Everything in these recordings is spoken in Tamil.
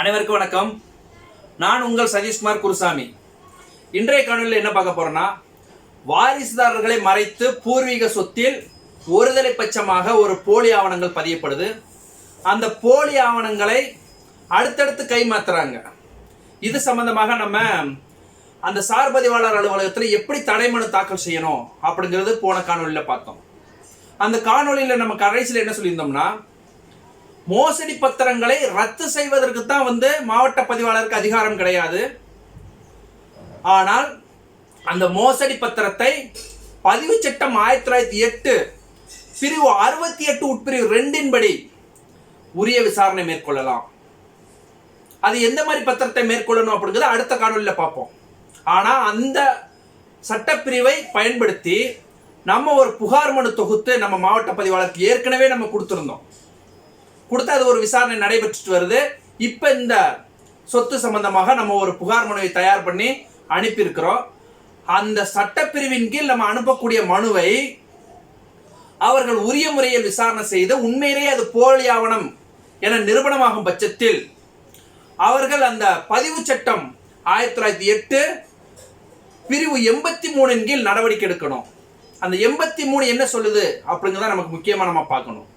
அனைவருக்கும் வணக்கம். நான் உங்கள் சதீஷ்குமார் குருசாமி. இன்றைய காணொலியில் என்ன பார்க்க போறோம்னா, வாரிசுதாரர்களை மறைத்து பூர்வீக சொத்தில் ஒருதலை பட்சமாக ஒரு போலி ஆவணங்கள் பதியப்படுது. அந்த போலி ஆவணங்களை அடுத்தடுத்து கைமாத்துறாங்க. இது சம்பந்தமாக நம்ம அந்த சார்பதிவாளர் அலுவலகத்தில் எப்படி தடைமனு தாக்கல் செய்யணும் அப்படிங்கிறது போன காணொலியில் பார்த்தோம். அந்த காணொலியில் நம்ம கடைசியில் என்ன சொல்லியிருந்தோம்னா, மோசடி பத்திரங்களை ரத்து செய்வதற்கு தான் மாவட்ட பதிவாளருக்கு அதிகாரம் கிடையாது. ஆனால் அந்த மோசடி பத்திரத்தை பதிவு சட்டம் 1908 பிரிவு 68 உட்பிரிவு 2 படி உரிய விசாரணை மேற்கொள்ளலாம். அது எந்த மாதிரி பத்திரத்தை மேற்கொள்ளணும் அப்படிங்கிறது அடுத்த காணொலியில் பார்ப்போம். ஆனா அந்த சட்டப்பிரிவை பயன்படுத்தி நம்ம ஒரு புகார் மனு தொகுத்து நம்ம மாவட்ட பதிவாளருக்கு ஏற்கனவே நம்ம கொடுத்திருந்தோம். கொடுத்து அது ஒரு விசாரணை நடைபெற்றுட்டு வருது. இப்ப இந்த சொத்து சம்பந்தமாக நம்ம ஒரு புகார் மனுவை தயார் பண்ணி அனுப்பியிருக்கிறோம். அந்த சட்டப்பிரிவின் கீழ் நம்ம அனுப்பக்கூடிய மனுவை அவர்கள் உரிய முறையில் விசாரணை செய்து உண்மையிலேயே அது போலி ஆவணம் என நிரூபணமாகும் பட்சத்தில் அவர்கள் அந்த பதிவு சட்டம் 1908 பிரிவு 83 கீழ் நடவடிக்கை எடுக்கணும். அந்த 83 என்ன சொல்லுது அப்படிங்கிறத நமக்கு முக்கியமா நம்ம பார்க்கணும்.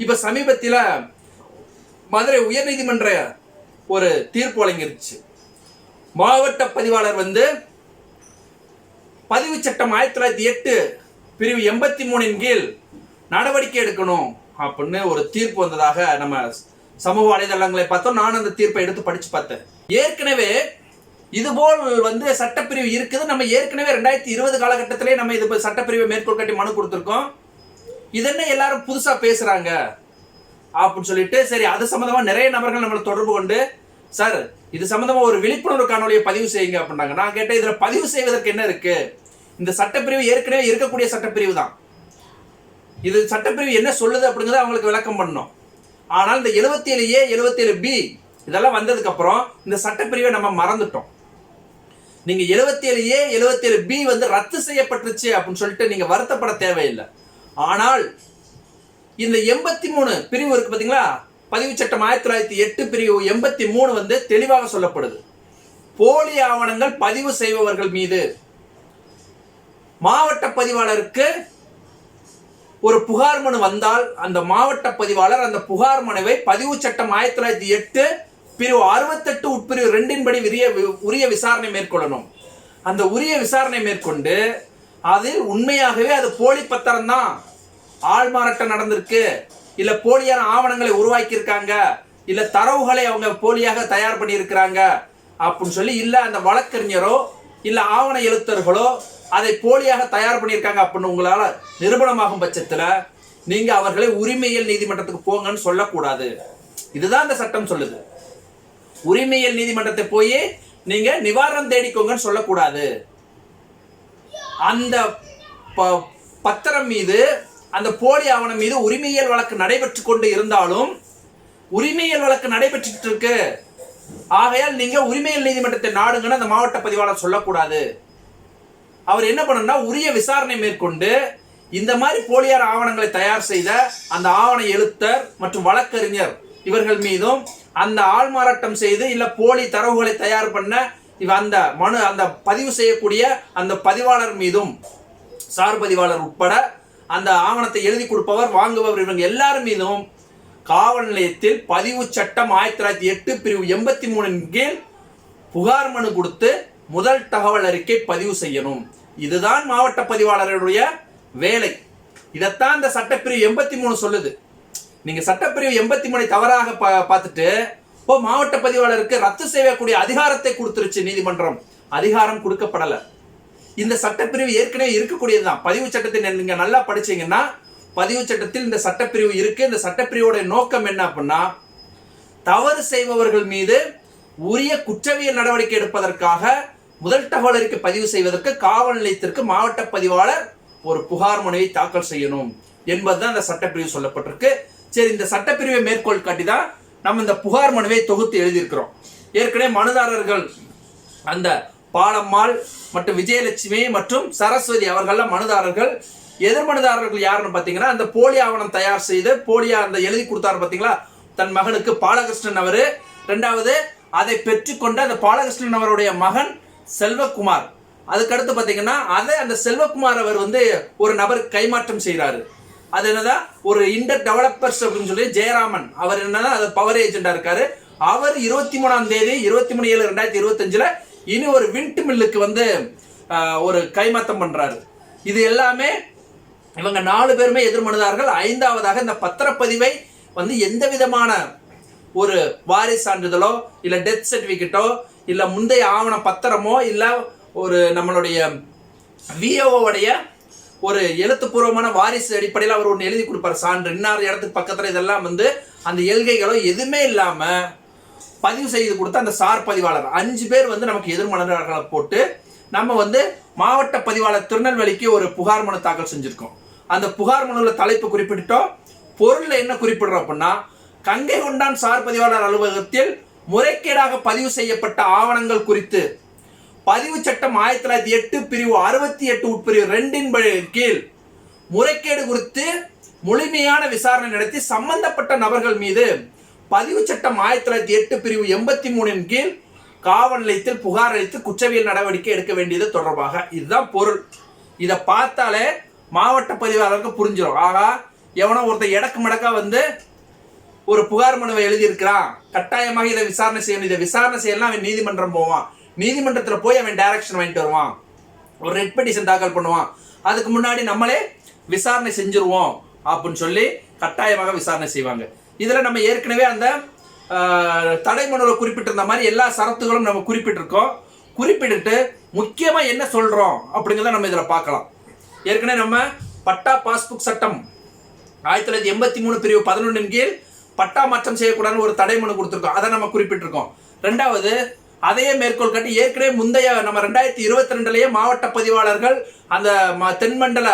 இப்ப சமீபத்தில் மதுரை உயர்நீதிமன்ற ஒரு தீர்ப்பு வழங்கிருச்சு. மாவட்ட பதிவாளர் பதிவு சட்டம் 1908 பிரிவு 83 கீழ் நடவடிக்கை எடுக்கணும் அப்படின்னு ஒரு தீர்ப்பு வந்ததாக நம்ம சமூக வலைதளங்களை பார்த்தோம். நான் அந்த தீர்ப்பை எடுத்து படிச்சு பார்த்தேன். ஏற்கனவே இதுபோல் சட்டப்பிரிவு இருக்குது. நம்ம ஏற்கனவே 2020 காலகட்டத்திலே நம்ம இது சட்டப்பிரிவை மேற்கோள் காட்டி மனு கொடுத்துருக்கோம். இதென்ன எல்லாரும் புதுசா பேசுறாங்க அப்படின்னு சொல்லிட்டு, சரி அது சம்பந்தமா நிறைய நபர்கள் நம்மளை தொடர்பு கொண்டு, சார் இது சம்பந்தமா ஒரு விழிப்புணர்வு காணொலியை பதிவு செய்யுங்க அப்படின்னாங்க. நான் கேட்டேன், இதுல பதிவு செய்வதற்கு என்ன இருக்கு? இந்த சட்டப்பிரிவு ஏற்கனவே இருக்கக்கூடிய சட்டப்பிரிவு தான். இது சட்டப்பிரிவு என்ன சொல்லுது அப்படிங்கிறத அவங்களுக்கு விளக்கம் பண்ணணும். ஆனால் இந்த 77A 77B இதெல்லாம் வந்ததுக்கு அப்புறம் இந்த சட்டப்பிரிவை நம்ம மறந்துட்டோம். நீங்க 77A 77B ரத்து செய்யப்பட்டுருச்சு அப்படின்னு சொல்லிட்டு நீங்க வருத்தப்பட தேவையில்லை. ஆனால் இந்த 83 பிரிவு இருக்கு பாத்தீங்களா, பதிவு சட்டம் 1908 பிரிவு 83 தெளிவாக சொல்லப்படுது. போலி ஆவணங்கள் பதிவு செய்பவர்கள் மீது மாவட்ட பதிவாளருக்கு ஒரு புகார் மனு வந்தால் அந்த மாவட்ட பதிவாளர் அந்த புகார் மனுவை பதிவு சட்டம் 1908 பிரிவு 68 உட்பிரிவு 2 படி உரிய விசாரணை மேற்கொள்ளணும். அந்த உரிய விசாரணை மேற்கொண்டு அதில் உண்மையாகவே அது போலி பத்திரம் தான், ஆள்மாறாட்டம் நடந்திருக்கு, இல்ல போலியான ஆவணங்களை உருவாக்கி இருக்காங்க, இல்ல தரவுகளை அவங்க போலியாக தயார் பண்ணி இருக்கிறாங்க அப்படின்னு சொல்லி, இல்ல அந்த வழக்கறிஞரோ இல்ல ஆவண எழுத்தர்களோ அதை போலியாக தயார் பண்ணியிருக்காங்க அப்படின்னு உங்களால நிரூபணமாகும் பட்சத்துல நீங்க அவர்களை உரிமையியல் நீதிமன்றத்துக்கு போங்கன்னு சொல்லக்கூடாது. இதுதான் இந்த சட்டம் சொல்லுது. உரிமையியல் நீதிமன்றத்தை போய் நீங்க நிவாரணம் தேடிக்கோங்கன்னு சொல்லக்கூடாது. அந்த பத்திரம் மீது, அந்த போலி ஆவணம் மீது உரிமையியல் வழக்கு நடைபெற்று கொண்டு இருந்தாலும், உரிமையியல் வழக்கு நடைபெற்று இருக்கு, ஆகையால் நீங்க உரிமையியல் நீதிமன்றத்தை நாடுங்கன்னு அந்த மாவட்ட பதிவாளர் சொல்லக்கூடாது. அவர் என்ன பண்ணணும்னா, உரிய விசாரணை மேற்கொண்டு இந்த மாதிரி போலியான ஆவணங்களை தயார் செய்த அந்த ஆவண எழுத்தர் மற்றும் வழக்கறிஞர் இவர்கள் மீதும், அந்த ஆள்மாறாட்டம் செய்து இல்ல போலி தரவுகளை தயார் பண்ண அந்த மனு அந்த பதிவு செய்யக்கூடிய அந்த பதிவாளர் மீதும், சார் பதிவாளர் உட்பட அந்த ஆவணத்தை எழுதி கொடுப்பவர் வாங்குபவர் இவங்க எல்லாரும் மீதும் காவல் நிலையத்தில் பதிவு சட்டம் 1908 பிரிவு 83 கீழ் புகார் மனு கொடுத்து முதல் தகவல் அறிக்கை பதிவு செய்யணும். இதுதான் மாவட்ட பதிவாளருடைய வேலை. இதைத்தான் இந்த சட்டப்பிரிவு 83 சொல்லுது. நீங்க சட்டப்பிரிவு 83 தவறாக பார்த்துட்டு மாவட்ட பதிவாளருக்கு ரத்து செய்யக்கூடிய அதிகாரத்தை கொடுத்துருச்சு நீதிமன்றம். அதிகாரம் கொடுக்கப்படல. இந்த சட்டப்பிரிவு ஏற்கனவே இருக்கக்கூடியதுதான். பதிவு சட்டத்தை நீங்க நல்லா படிச்சீங்கன்னா பதிவு சட்டத்தில் இந்த சட்டப்பிரிவு இருக்கு. இந்த சட்டப்பிரிவோட நோக்கம் என்ன அப்படின்னா, தவறு செய்பவர்கள் மீது உரிய குற்றவியல் நடவடிக்கை எடுப்பதற்காக முதல் தகவல் அறிக்கை பதிவு செய்வதற்கு காவல் நிலையத்திற்கு மாவட்ட பதிவாளர் ஒரு புகார் மனுவை தாக்கல் செய்யணும் என்பதுதான் இந்த சட்டப்பிரிவு சொல்லப்பட்டிருக்கு. சரி, இந்த சட்டப்பிரிவை மேற்கோள் காட்டி தான் நம்ம இந்த புகார் மனுவை தொகுத்து எழுதியிருக்கிறோம். ஏற்கனவே மனுதாரர்கள் அந்த பாலம்மாள் மற்றும் விஜயலட்சுமி மற்றும் சரஸ்வதி அவர்கள் மனுதாரர்கள். எதிர் மனுதாரர்கள் யாருன்னு பாத்தீங்கன்னா, அந்த போலி ஆவணம் தயார் செய்து போலியா அந்த எழுதி கொடுத்தாரு பாத்தீங்களா தன் மகனுக்கு பாலகிருஷ்ணன் அவரு, ரெண்டாவது அதை பெற்றுக்கொண்ட அந்த பாலகிருஷ்ணன் அவருடைய மகன் செல்வகுமார். அதுக்கடுத்து பார்த்தீங்கன்னா அதை அந்த செல்வகுமார் அவர் வந்து ஒரு நபருக்கு கைமாற்றம் செய்கிறாரு. அது என்னதான் ஒரு இண்டர் டெவலப்பர்ஸ் அப்படின்னு சொல்லி ஜெயராமன் அவர் என்னதான் அது பவர் ஏஜெண்டா இருக்காரு. அவர் 23ஆம் தேதி 23/7/2025 இனி ஒரு விண்ட் மில்லுக்கு வந்து ஒரு கைமாற்றம் பண்றாரு. இது எல்லாமே இவங்க 4 பேருமே எதிர்மனுதார்கள். 5வதாக இந்த பத்திரப்பதிவை வந்து எந்த விதமான ஒரு வாரிசு சான்றிதழோ இல்ல டெத் சர்டிபிகேட்டோ இல்ல முந்தைய ஆவண பத்திரமோ இல்ல ஒரு நம்மளுடைய விஓவுடைய ஒரு எழுத்துப்பூர்வமான வாரிசு அடிப்படையில் அவர் ஒன்று எழுதி கொடுப்பார் சான்று, இன்னார் இடத்துக்கு பக்கத்தில், இதெல்லாம் வந்து அந்த எல்கைகளோ எதுவுமே இல்லாம பதிவு செய்து கொடுத்த அந்த சார் பதிவாளர் 5 பேர் வந்து நமக்கு எதிர்மனுதாரர்களை போட்டு நம்ம வந்து மாவட்ட பதிவாளர் திருநெல்வேலிக்கு ஒரு புகார் மனு தாக்கல் செஞ்சிருக்கோம். அந்த புகார் மனுல தலைப்பு குறிப்பிட்டோம். பொருள்ல என்ன குறிப்பிடுறோம் அப்படின்னா, கங்கை கொண்டான் சார் பதிவாளர் அலுவலகத்தில் முறைகேடாக பதிவு செய்யப்பட்ட ஆவணங்கள் குறித்து பதிவு சட்டம் 1908 பிரிவு 68 உட்பிரிவு 2 கீழ் முறைகேடு குறித்து முழுமையான விசாரணை நடத்தி சம்பந்தப்பட்ட நபர்கள் மீது பதிவு சட்டம் 1908 பிரிவு 83 கீழ் காவல் நிலையத்தில் புகார் அளித்து குற்றவியல் நடவடிக்கை எடுக்க வேண்டியது தொடர்பாக. இதுதான் பொருள். இதை பார்த்தாலே மாவட்ட பதிவாளருக்கு புரிஞ்சிடும். ஆகா, எவனோ ஒருத்தர் எடக்கு மடக்கா வந்து ஒரு புகார் மனுவை எழுதியிருக்கிறான், கட்டாயமாக இதை விசாரணை செய்யணும், இதை விசாரணை செய்யலாம், அவன் நீதிமன்றம் போவான், நீதிமன்றத்தில் போய் அவன் டைரக்ஷன் வாங்கிட்டு வருவான், ஒரு ரெட் பெட்டிஷன் தாக்கல் பண்ணுவான், அதுக்கு முன்னாடி நம்மளே விசாரணை செஞ்சிருவோம் அப்படின்னு சொல்லி கட்டாயமாக விசாரணை செய்வாங்க. இதில் நம்ம ஏற்கனவே அந்த தடை மனுவில் குறிப்பிட்டிருந்த மாதிரி எல்லா சரத்துகளும் நம்ம குறிப்பிட்டிருக்கோம். குறிப்பிட்டு முக்கியமாக என்ன சொல்கிறோம் அப்படிங்கிறத நம்ம இதில் பார்க்கலாம். ஏற்கனவே நம்ம பட்டா பாஸ்புக் சட்டம் 1983 பிரிவு 11 கீழ் பட்டா மாற்றம் செய்யக்கூடாதுன்னு ஒரு தடை மனு கொடுத்துருக்கோம். அதை நம்ம குறிப்பிட்டிருக்கோம். ரெண்டாவது, அதையே மேற்கோள் காட்டி ஏற்கனவே முந்தைய நம்ம 2022 மாவட்ட பதிவாளர்கள் அந்த தென்மண்டல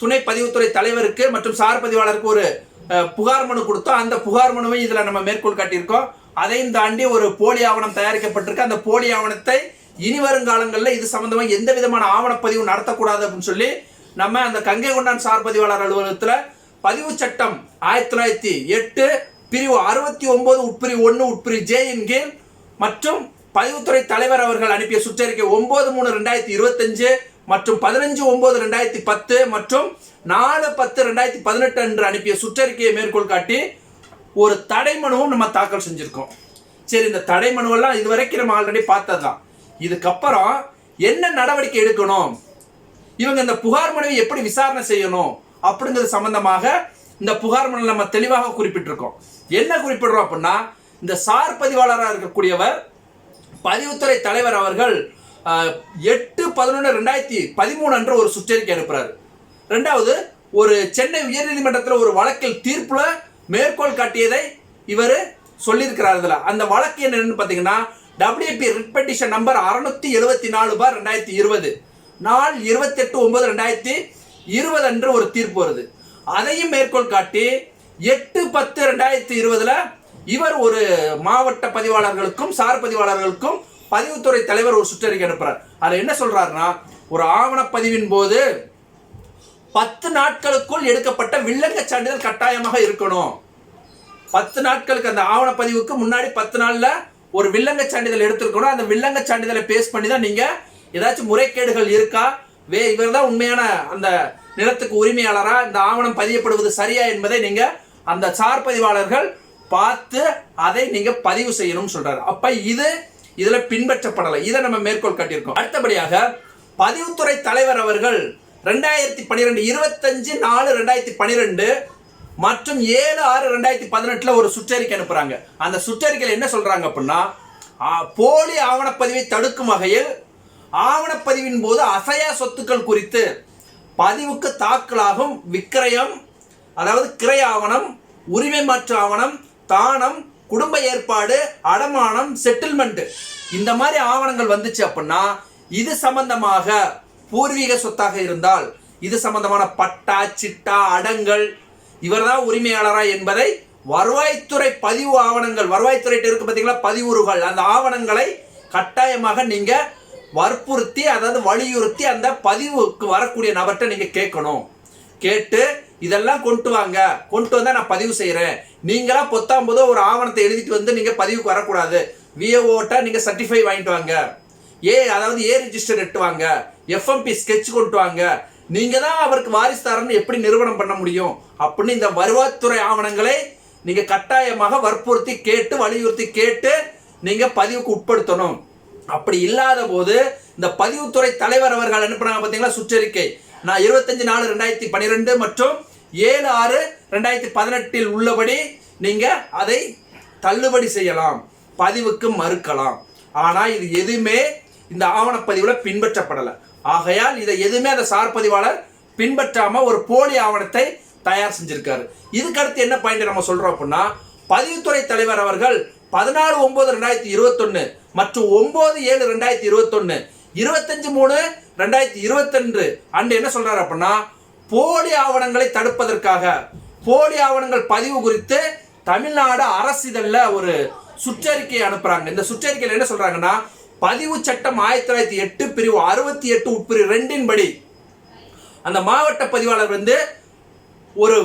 துணை பதிவுத்துறை தலைவருக்கு மற்றும் சார் பதிவாளருக்கு ஒரு புகார் மனு கொடுத்தோம். அந்த புகார் மனுவை இதில் நம்ம மேற்கோள் காட்டியிருக்கோம். அதையும் தாண்டி ஒரு போலி ஆவணம் தயாரிக்கப்பட்டிருக்கு. அந்த போலி ஆவணத்தை இனி வருங்காலங்களில் இது சம்பந்தமாக எந்த விதமான ஆவணப்பதிவு நடத்தக்கூடாது அப்படின்னு சொல்லி நம்ம அந்த கங்கை கொண்டான் சார் பதிவாளர் அலுவலகத்தில் பதிவு சட்டம் 1908 பிரிவு 69 உட்பிரிவு 1 உட்பிரிவு ஜே கீழ் மற்றும் பதிவுத்துறை தலைவர் அவர்கள் அனுப்பிய சுற்றறிக்கை 9/3/2025 மற்றும் 15/9/2010 மற்றும் 4/10/2018 அன்று அனுப்பிய சுற்றறிக்கையை மேற்கோள் காட்டி ஒரு தடை மனுவும் நம்ம தாக்கல் செஞ்சிருக்கோம். சரி, இந்த தடை மனுவெல்லாம் இதுவரைக்கும் நம்ம ஆல்ரெடி பார்த்ததுதான். இதுக்கப்புறம் என்ன நடவடிக்கை எடுக்கணும், இவங்க இந்த புகார் மனுவை எப்படி விசாரணை செய்யணும் அப்படிங்கிறது சம்பந்தமாக இந்த புகார் மனு நம்ம தெளிவாக குறிப்பிட்டிருக்கோம். என்ன குறிப்பிடுறோம் அப்படின்னா, இந்த சார் பதிவாளராக இருக்கக்கூடியவர் பதிவுத்துறை தலைவர் அவர்கள் 8/11/2013 அன்று ஒரு சுற்றறிக்கை அனுப்புறாரு. ரெண்டாவது, ஒரு சென்னை உயர்நீதிமன்றத்தில் ஒரு வழக்கில் தீர்ப்புல மேற்கோள் காட்டியதை இவர் சொல்லியிருக்கிறார். இதுல அந்த வழக்கு என்னன்னு பார்த்தீங்கன்னா, WP ரிட் பெட்டிஷன் நம்பர் 674/2020 நாள் 28/9/2020 அன்று ஒரு தீர்ப்பு வருது. அதையும் மேற்கோள் காட்டி 8/10/2020 இவர் ஒரு மாவட்ட பதிவாளர்களுக்கும் சார் பதிவாளர்களுக்கும் பதிவுத்துறை தலைவர் ஒரு சுற்றறிக்கை அனுப்புறார். அதில் என்ன சொல்றாருன்னா, ஒரு ஆவணப்பதிவின் போது 10 நாட்களுக்குள் எடுக்கப்பட்ட வில்லங்க சான்றிதழ் கட்டாயமாக இருக்கணும். 10 நாட்களுக்கு அந்த ஆவணப்பதிவுக்கு முன்னாடி 10 நாள்ல ஒரு வில்லங்க சான்றிதழ் எடுத்திருக்கணும். அந்த வில்லங்க சான்றிதழை பேஸ் பண்ணி தான் நீங்க ஏதாச்சும் முறைகேடுகள் இருக்கா, இவர் தான் உண்மையான அந்த நிலத்துக்கு உரிமையாளரா, இந்த ஆவணம் பதியப்படுவது சரியா என்பதை நீங்க அந்த சார் பதிவாளர்கள் பார்த்து அதை நீங்க பதிவு செய்யணும்னு சொல்றாரு. அப்ப இதுல பின்பற்றப்படலை. இதை நம்ம மேற்கோள் காட்டியிருக்கோம். அடுத்தபடியாக பதிவுத்துறை தலைவர் அவர்கள் 2012 25/4/2012 மற்றும் 7/6/2018 ஒரு சுற்றறிக்கை அனுப்புறாங்க. அந்த சுற்றறிக்கையில் என்ன சொல்றாங்க அப்படின்னா, போலி ஆவணப்பதிவை தடுக்கும் வகையில் ஆவணப்பதிவின் போது அசையா சொத்துக்கள் குறித்து பதிவுக்கு தாக்கலாகும் விக்கிரயம், அதாவது கிரை ஆவணம், உரிமை மாற்று ஆவணம், தானம், குடும்ப ஏற்பாடு, அடமானம், செட்டில்மெண்ட், இந்த மாதிரி ஆவணங்கள் வந்துச்சு அப்படின்னா இது சம்பந்தமாக பூர்வீக சொத்தாக இருந்தால் இது சம்பந்தமான பட்டா, சிட்டா, அடங்கல், இவர்தான் உரிமையாளரா என்பதை வருவாய்த்துறை பதிவு ஆவணங்கள், வருவாய்த்துறை இருக்கு பார்த்தீங்களா பதிவுறுகள், அந்த ஆவணங்களை கட்டாயமாக நீங்க வற்புறுத்தி, அதாவது வலியுறுத்தி அந்த பதிவுக்கு வரக்கூடிய நபர்கிட்ட நீங்க கேட்கணும். கேட்டு இதெல்லாம் கொண்டு வாங்க, கொண்டு வந்தா நான் பதிவு செய்யறேன். நீங்களா பொத்தாம்போதோ ஒரு ஆவணத்தை எழுதிட்டு வந்து நீங்க பதிவுக்கு வரக்கூடாது. விஏஓட்ட நீங்க சர்டிஃபை வாங்கிட்டு வாங்க, அதாவது ரிஜிஸ்டர் எட்டு வாங்க, எஃப்எம்பி ஸ்கெட்ச் கொண்டு வாங்க. நீங்க தான் அவருக்கு வாரிசுதாரன்னு எப்படி நிறுவனம் பண்ண முடியும் அப்படின்னு இந்த வருவாய்த்துறை ஆவணங்களை நீங்க கட்டாயமாக வற்புறுத்தி கேட்டு வலியுறுத்தி கேட்டு நீங்க பதிவுக்கு உட்படுத்தணும். அப்படி இல்லாத போது இந்த பதிவுத்துறை தலைவர் அவர்கள் அனுப்பினாங்க பாத்தீங்களா சுற்றறிக்கை, நான் 25/4/2012 மற்றும் 7/6/2018 உள்ளபடி நீங்க அதை தள்ளுபடி செய்யலாம், பதிவுக்கு மறுக்கலாம். ஆனா இது எதுவுமே இந்த ஆவணப்பதிவுல பின்பற்றப்படலை. ஆகையால் இதை எதுவுமே அந்த சார் பதிவாளர் பின்பற்றாம ஒரு போலி ஆவணத்தை தயார் செஞ்சிருக்காரு. இதுக்கு அடுத்து என்ன பாயிண்ட் நம்ம சொல்றோம் அப்படின்னா, பதிவுத்துறை தலைவர் அவர்கள் 14/9/2021 மற்றும் 9/7/2021 25/3/2022 அன்று என்ன சொல்றாரு அப்படின்னா, போலி ஆவணங்களை தடுப்பதற்காக போலி ஆவணங்கள் பதிவு குறித்து தமிழ்நாடு அரசிதழ்ல ஒரு சுற்றறிக்கை அனுப்புறாங்க. இந்த சுற்றறிக்கையில் என்ன சொல்றாங்கன்னா, பதிவு சட்டம் 1908 பிரிவு 68 உட்பிரிவு 2 படி அந்த மாவட்ட பதிவாளர் வந்து ஒரு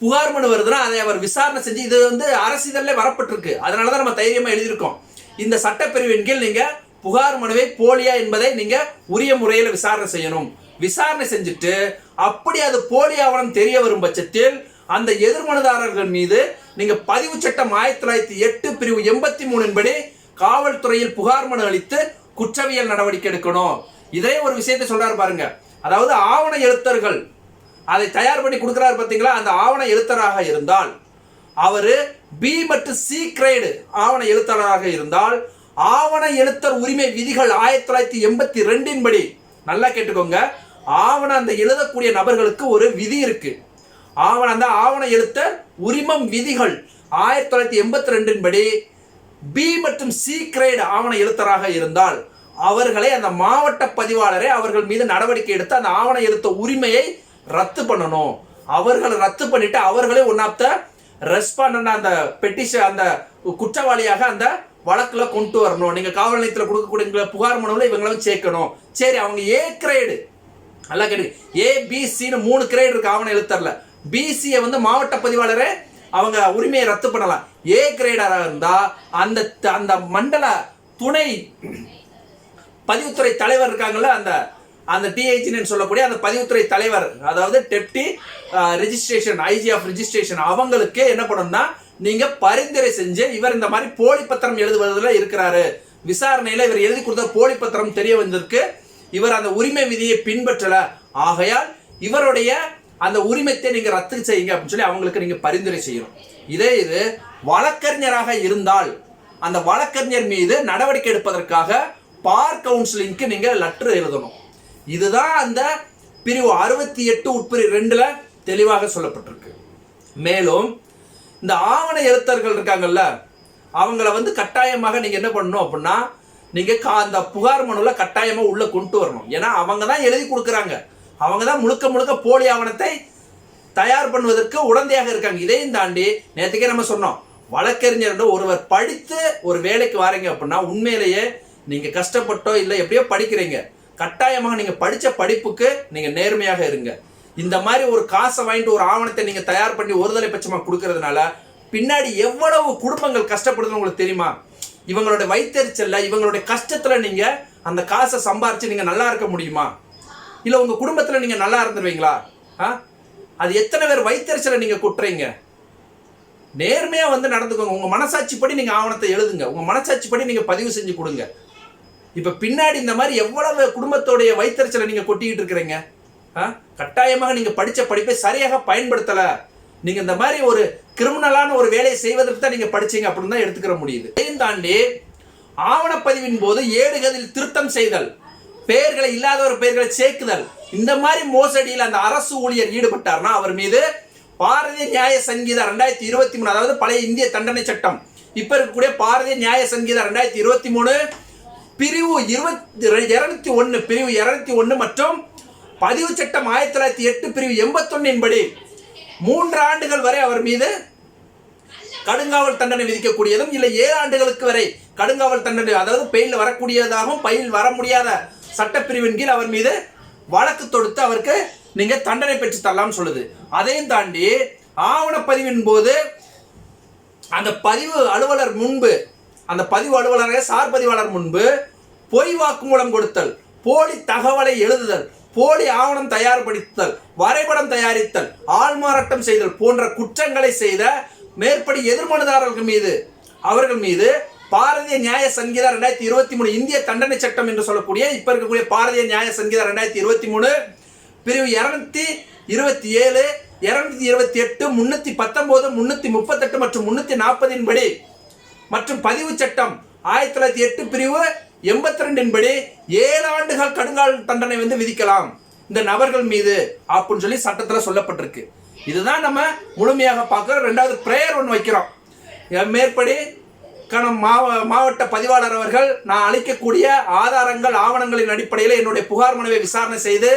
புகார் மனு வருதுன்னா அதை அவர் விசாரணை செஞ்சு, இது வந்து அரசிதழ்ல வரப்பட்டிருக்கு, அதனாலதான் நம்ம தைரியமா எழுதியிருக்கோம். இந்த சட்டப்பிரிவின் கீழ் நீங்க புகார் மனுவை போலியா என்பதை நீங்க உரிய முறையில் விசாரணை செய்யணும். விசாரணை செஞ்சுட்டு அப்படி அது போலி ஆவணம் தெரிய வரும் பட்சத்தில் அந்த எதிர்மனுதாரர்கள் மீது நீங்க பதிவு சட்டம் 1908 பிரிவு 83 படி காவல்துறையில் புகார் மனு அளித்து குற்றவியல் நடவடிக்கை எடுக்கணும். இதே ஒரு விஷயத்தை சொல்றாரு பாருங்க, அதாவது ஆவண எழுத்தர்கள் அதை தயார் பண்ணி கொடுக்கிறாரு பாத்தீங்களா, அந்த ஆவண எழுத்தராக இருந்தால் அவரு பி மற்றும் சி கிரேடு ஆவண எழுத்தராக இருந்தால் ஆவண எழுத்தர் உரிமை விதிகள் 1982 படி நல்லா கேட்டுக்கோங்க, அந்த எழுதக்கூடிய நபர்களுக்கு ஒரு விதி இருக்கு. அந்த ஆவண எழுத்தர் உரிமம் விதிகள் 1982 படி பி மற்றும் சி கிரேடு ஆவண எழுத்தராக இருந்தால் அவர்களை அந்த மாவட்ட பதிவாளரை அவர்கள் மீது நடவடிக்கை எடுத்து அந்த ஆவண எழுத்த உரிமையை ரத்து பண்ணணும். அவர்கள் ரத்து பண்ணிட்டு அவர்களே ஒன் ஆஃப் த ரெஸ்பாண்டன்ட், அந்த பெட்டிஷன், அந்த குற்றவாளியாக அந்த வழக்குல கொண்டு வரணும். நீங்க காவல் நிலையத்தில் கொடுக்கக்கூடிய புகார் மனுவில் இவங்களும் சேர்க்கணும். சரி, அவங்க ஏ கிரேடு நல்லா கேட்டு, ஏபிசின்னு 3 கிரேடு இருக்கு ஆவண எழுத்தர்ல. பிசியை வந்து மாவட்ட பதிவாளரே அவங்க உரிமையை ரத்து பண்ணலாம். ஏ கிரேடராக இருந்தா அந்த அந்த மண்டல துணை பதிவுத்துறை தலைவர் இருக்காங்கல்ல, அந்த டிஐஜின்னு சொல்லக்கூடிய அந்த பதிவுத்துறை தலைவர், அதாவது deputy registration IG of registration, அவங்களுக்கு என்ன பண்ணணும்னா நீங்க பரிந்துரை செஞ்சு இவர் இந்த மாதிரி போலி பத்திரம் எழுதுவதில் இருக்கிறாரு, விசாரணையில இவர் எழுதி கொடுத்த போலி பத்திரம் தெரிய வந்திருக்கு, இவர் அந்த உரிமை விதியை பின்பற்றல, ஆகையால் இவருடைய அந்த உரிமத்தை நீங்க ரத்து செய்யுங்க அப்படின்னு சொல்லி அவங்களுக்கு நீங்க பரிந்துரை செய்யணும். இது வழக்கறிஞராக இருந்தால் அந்த வழக்கறிஞர் மீது நடவடிக்கை எடுப்பதற்காக பார் கவுன்சிலிங்க்கு நீங்க லெட்டர் எழுதணும். இதுதான் அந்த பிரிவு 68 உட்பிரிவு 2ல தெளிவாக சொல்லப்பட்டிருக்கு. மேலும் இந்த ஆவண எழுத்தர்கள் இருக்காங்கல்ல, அவங்கள வந்து கட்டாயமாக நீங்க என்ன பண்ணணும் அப்படின்னா, நீங்க அந்த புகார் மனுல கட்டாயமா உள்ள கொண்டு வரணும். ஏன்னா அவங்க தான் எழுதி கொடுக்குறாங்க, அவங்க தான் முழுக்க முழுக்க போலி ஆவணத்தை தயார் பண்ணுவதற்கு உடந்தையாக இருக்காங்க. இதையும் தாண்டி நேற்றுக்கே நம்ம சொன்னோம், வழக்கறிஞர் ஒருவர் படித்து ஒரு வேலைக்கு வாரீங்க அப்படின்னா உண்மையிலேயே நீங்க கஷ்டப்பட்டோ இல்லை எப்படியோ படிக்கிறீங்க, கட்டாயமாக நீங்க படிச்ச படிப்புக்கு நீங்க நேர்மையாக இருங்க. இந்த மாதிரி ஒரு காசை வாங்கிட்டு ஒரு ஆவணத்தை நீங்க தயார் பண்ணி ஒருதலை பட்சமா கொடுக்கறதுனால பின்னாடி எவ்வளவு குடும்பங்கள் கஷ்டப்படுதுன்னு உங்களுக்கு தெரியுமா? இவங்களோட வைத்தறிச்சல்ல, இவங்களுடைய கஷ்டத்துல நீங்க அந்த காசை சம்பாரிச்சு நீங்க நல்லா இருக்க முடியுமா? இல்ல உங்க குடும்பத்துல நீங்க நல்லா இருந்துருவீங்களா? அது எத்தனை பேர் வைத்தறிச்சலை நீங்க குட்டுறீங்க? நேர்மையா வந்து நடந்துக்கோங்க. உங்க மனசாட்சிப்படி நீங்க ஆவணத்தை எழுதுங்க, உங்க மனசாட்சிப்படி நீங்க பதிவு செஞ்சு கொடுங்க. இப்ப பின்னாடி இந்த மாதிரி எவ்வளவு குடும்பத்தோடைய வைத்தறிச்சலை நீங்க கொட்டிக்கிட்டு இருக்கிறீங்க. கட்டாயமாக நீங்க படிச்ச படிப்பை சரியாக பயன்படுத்தல, நீங்க இந்த மாதிரி ஒரு கிரிமினலான ஒரு வேலையை செய்வதற்கு தான் நீங்க படிச்சீங்க அப்படின்னு தான் எடுத்துக்கிற முடியுது. இதையும் தாண்டி ஆவணப்பதிவின் போது ஏடுகளில் திருத்தம் செய்தல், பெயர்களை இல்லாதவர் பெயர்களை சேர்க்குதல், இந்த மாதிரி மோசடியில் அந்த அரசு ஊழியர் ஈடுபட்டார்னா அவர் மீது பாரதிய நியாய சங்கீதா 2023, அதாவது பழைய இந்திய தண்டனை சட்டம், இப்ப இருக்கக்கூடிய பாரதிய நியாய சங்கீதா 2023 பிரிவு 201 பிரிவு 201 மற்றும் பதிவு சட்டம் 1908 பிரிவு 81 படி 3 ஆண்டுகள் வரை அவர் மீது கடுங்காவல் தண்டனை விதிக்கக்கூடியதும் இல்லை 7 ஆண்டுகளுக்கு வரை கடுங்காவல் தண்டனை, அதாவது பெயில் வரக்கூடியதாகவும் பயில் வர முடியாத சட்டப்பிரிவின் கீழ் அவர் மீது வழக்கு தொடுத்து அவருக்கு நீங்க தண்டனை பெற்று தரலாம்னு சொல்லுது. அதையும் தாண்டி ஆவணப்பதிவின் போது அந்த பதிவு அலுவலர் முன்பு, அந்த பதிவு அலுவலராக சார் பதிவாளர் முன்பு பொய் வாக்குமூலம் கொடுத்தல், போலி தகவலை எழுதுதல், போலி ஆவணம் தயார்படுத்தல், வரைபடம் தயாரித்தல், ஆள்மாறாட்டம் செய்தல் போன்ற குற்றங்களை செய்த மேற்படி எதிர்மனுதாரர்கள் மீது, அவர்கள் மீது பாரதிய நியாய சங்கீதா 2023 இந்திய தண்டனை சட்டம் என்று சொல்லக்கூடிய இப்ப இருக்கக்கூடிய பாரதிய நியாய சங்கீதா 2023 பிரிவு 227, 228, 319, 338 மற்றும் 340 படி மற்றும் பதிவு சட்டம் 1908 பிரிவு 82 படி 7 ஆண்டுகள் கடுங்கால் தண்டனை விதிக்கலாம் இந்த நபர்கள் மீது அப்படின்னு சொல்லி சட்டத்துல சொல்லப்பட்டிருக்கு. இதுதான் நம்ம முழுமையாக பார்க்கிறோம். ரெண்டாவது பிரேயர் ஒன்று வைக்கிறோம். மேற்படி மாவட்ட பதிவாளர் அவர்கள் நான் அளிக்கக்கூடிய ஆதாரங்கள் ஆவணங்களின் அடிப்படையில் என்னுடைய புகார் மனுவை விசாரணை செய்து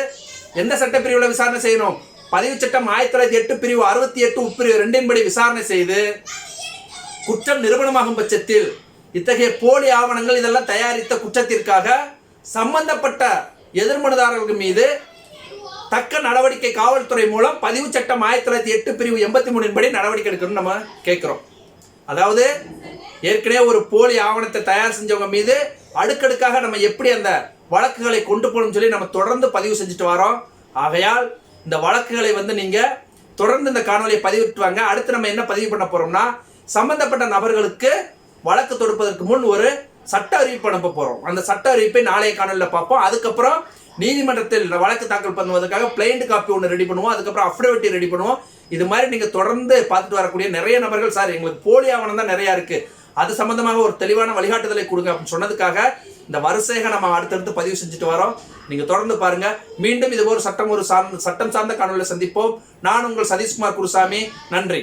எந்த சட்டப்பிரிவில் விசாரணை செய்யணும், பதிவு சட்டம் 1908 பிரிவு 68 உட்பிரிவு 2 படி விசாரணை செய்து குற்றம் நிரூபணமாகும் பட்சத்தில் இத்தகைய போலி ஆவணங்கள் இதெல்லாம் தயாரித்த குற்றத்திற்காக சம்பந்தப்பட்ட எதிர்மனுதாரர்கள் மீது தக்க நடவடிக்கை காவல்துறை மூலம் பதிவு சட்டம் 1908 பிரிவு 83 படி நடவடிக்கை எடுக்கணும்னு நம்ம கேட்கிறோம். அதாவது ஏற்கனவே ஒரு போலி ஆவணத்தை தயார் செஞ்சவங்க மீது அடுக்கடுக்காக நம்ம எப்படி அந்த வழக்குகளை கொண்டு போகணும்னு சொல்லி நம்ம தொடர்ந்து பதிவு செஞ்சுட்டு வரோம். ஆகையால் இந்த வழக்குகளை நீங்க தொடர்ந்து இந்த காணொலியை பதிவிட்டு வாங்க. அடுத்து நம்ம என்ன பதிவு பண்ண போறோம்னா, சம்பந்தப்பட்ட நபர்களுக்கு வழக்கு தொடுப்பதற்கு முன் ஒரு சட்ட அறிவிப்பு அனுப்ப போறோம். அந்த சட்ட அறிவிப்பை நாளைய காணொலியில் பார்ப்போம். அதுக்கப்புறம் நீதிமன்றத்தில் வழக்கு தாக்கல் பண்ணுவதற்காக பிளைண்ட் காப்பி ஒன்று ரெடி பண்ணுவோம். அதுக்கப்புறம் அஃபிடவிட் ரெடி பண்ணுவோம். இது மாதிரி நீங்க தொடர்ந்து பார்த்துட்டு வரக்கூடிய நிறைய நபர்கள், சார் எங்களுக்கு போலி ஆவணம் தான் நிறைய இருக்கு, அது சம்பந்தமாக ஒரு தெளிவான வழிகாட்டுதலை கொடுங்க அப்படின்னு சொன்னதுக்காக இந்த வரிசையாக நம்ம அடுத்தடுத்து பதிவு செஞ்சுட்டு வரோம். நீங்க தொடர்ந்து பாருங்க. மீண்டும் இது ஒரு சட்டம் சார்ந்த காணொலியில் சந்திப்போம். நான் உங்கள் சதீஷ்குமார் குருசாமி. நன்றி.